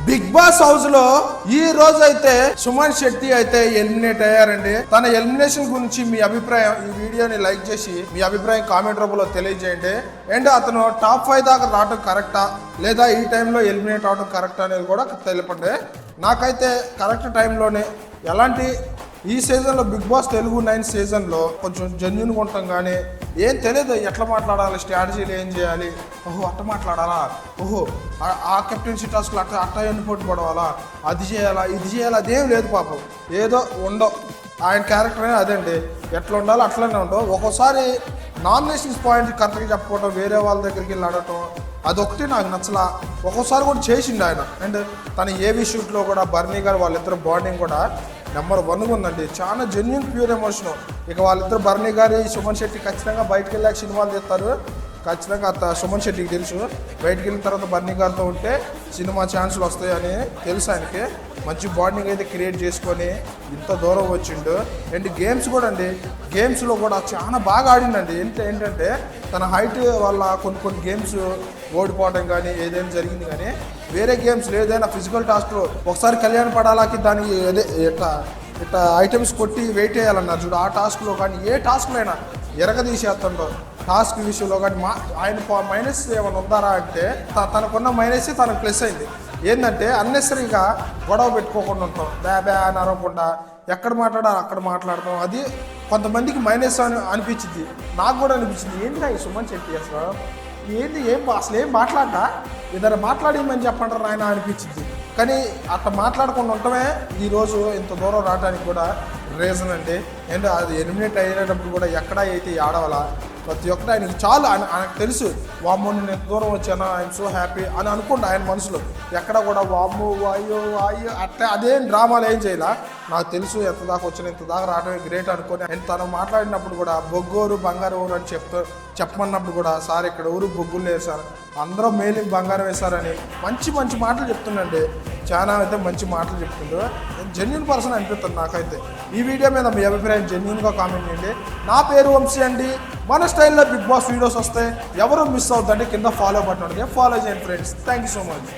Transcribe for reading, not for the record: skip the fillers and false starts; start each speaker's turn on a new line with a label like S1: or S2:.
S1: Big boss house లో ఈ రోజు అయితే సుమన్ శెట్టి అయితే ఎలిమినేట్ అయ్యారండి. తన ఎలిమినేషన్ గురించి మీ అభిప్రాయం ఈ వీడియోని లైక్ చేసి మీ అభిప్రాయం కామెంట్ రూపంలో తెలియజేయండి. అండ్ అతను టాప్ 5 దాకా రావడం కరెక్టా లేదా ఈ టైంలో ఎలిమినేట్ అవడం కరెక్టా అనేది కూడా తెలపండి. నాకైతే కరెక్ట్ టైంలోనే ఎలాంటి ఈ సీజన్లో బిగ్ బాస్ తెలుగు 9 సీజన్లో కొంచెం జెన్యున్గా ఉంటాం, కానీ ఏం తెలియదు ఎట్లా మాట్లాడాలి, స్ట్రాటజీలు ఏం చేయాలి, ఓహో అట్ట మాట్లాడాలా, ఓహో ఆ కెప్టెన్సీ టాస్క్లు అట్ట ఎన్ని పోటీ పడవాలా, అది చేయాలా ఇది చేయాలా, అదేం లేదు పాపం. ఏదో ఉండవు ఆయన క్యారెక్టర్ అనేది అదండి, ఎట్లా ఉండాలో అట్లనే ఉండవు. ఒక్కోసారి నామినేషన్స్ పాయింట్ కరెక్ట్గా చెప్పుకోవడం, వేరే వాళ్ళ దగ్గరికి వెళ్ళి అడగటం, అదొకటి నాకు నచ్చలా. ఒక్కోసారి కూడా చేసిండు ఆయన. అండ్ తన ఏవి షూట్లో కూడా బర్నీ గారు వాళ్ళిద్దరు బాండింగ్ కూడా నెంబర్ 1 ఉందండి. చాలా జెన్యున్ ప్యూర్ ఎమోషన్. ఇక వాళ్ళిద్దరు బర్నీ గారి సుమన్ శెట్టి ఖచ్చితంగా బయటకు వెళ్ళాక సినిమాలు తీస్తారు. ఖచ్చితంగా సుమన్ శెట్టికి తెలుసు బయటకు వెళ్ళిన తర్వాత బర్నీ గారితో ఉంటే సినిమా ఛాన్సులు వస్తాయని తెలుసు ఆయనకి. మంచి బాండింగ్ అయితే క్రియేట్ చేసుకొని ఇంత దూరం వచ్చిండు. అండ్ గేమ్స్ కూడా అండి, గేమ్స్లో కూడా చాలా బాగా ఆడిండండి. ఏంటంటే తన హైట్ వల్ల కొన్ని గేమ్స్ ఓడిపోవడం కానీ ఏదైనా జరిగింది, కానీ వేరే గేమ్స్ ఏదైనా ఫిజికల్ టాస్క్లో ఒకసారి కళ్యాణ పడాలకి దానికి ఇట్లా ఐటమ్స్ కొట్టి వెయిట్ వేయాలన్నారు చూడు, ఆ టాస్క్లో కానీ ఏ టాస్క్లో అయినా ఎరగదీసేస్తుండో టాస్క్ విషయంలో కానీ ఆయన మైనస్ ఏమైనా ఉందారా అంటే తనకున్న మైనస్ తనకు ప్లస్ అయింది. ఏంటంటే అన్నెసరీగా గొడవ పెట్టుకోకుండా ఉంటాం, బ్యా అని అరవకుండా ఎక్కడ మాట్లాడాలి అక్కడ మాట్లాడతాం. అది కొంతమందికి మైనస్ అనిపించింది, నాకు కూడా అనిపించింది. ఏంటి ఈ సుమన్ శెట్టి అసలు అసలు ఏం మాట్లాడా, ఇద్దరు మాట్లాడమని చెప్పంటారు ఆయన అనిపించింది. కానీ అట్లా మాట్లాడకుండా ఉండటమే ఈరోజు ఇంత దూరం రావడానికి కూడా రీజన్ అండి. అండ్ అది ఎలిమినేట్ అయ్యేటప్పుడు కూడా ఎక్కడ అయితే ఆడవాలా ప్రతి ఒక్కటి ఆయనకి చాలు, ఆయనకు తెలుసు వామ్మో నేను ఎంత దూరం వచ్చానా, ఐఎమ్ సో హ్యాపీ అని అనుకుంటా ఆయన మనసులో. ఎక్కడ కూడా వామ్మో అయ్యో అట్లా అదేం డ్రామాలు ఏం చేయాల, నాకు తెలుసు ఎంత దాకా వచ్చిన ఇంత దాకా రావడమే గ్రేట్ అనుకొని. అండ్ తను మాట్లాడినప్పుడు కూడా బొగ్గోరు బంగారు ఊరు అని చెప్పమన్నప్పుడు కూడా సార్ ఇక్కడ ఊరు బొగ్గులు వేశారు, అందరూ మేలికి బంగారం వేశారని మంచి మాటలు చెప్తుండండి. చాలా అయితే మంచి మాటలు చెప్తుండ్రు. జెన్యున్ పర్సన్ అనిపిస్తుంది నాకైతే. ఈ వీడియో మీద మీ అభిప్రాయం జెన్యున్గా కామెంట్ చేయండి. నా పేరు వంశీ అండి. మన స్టైల్లో బిగ్ బాస్ వీడియోస్ వస్తాయి, ఎవరు మిస్ అవుతుందండి కింద ఫాలో బటన్ ఉంటుంది, ఫాలో చేయండి friends. Thank you so much.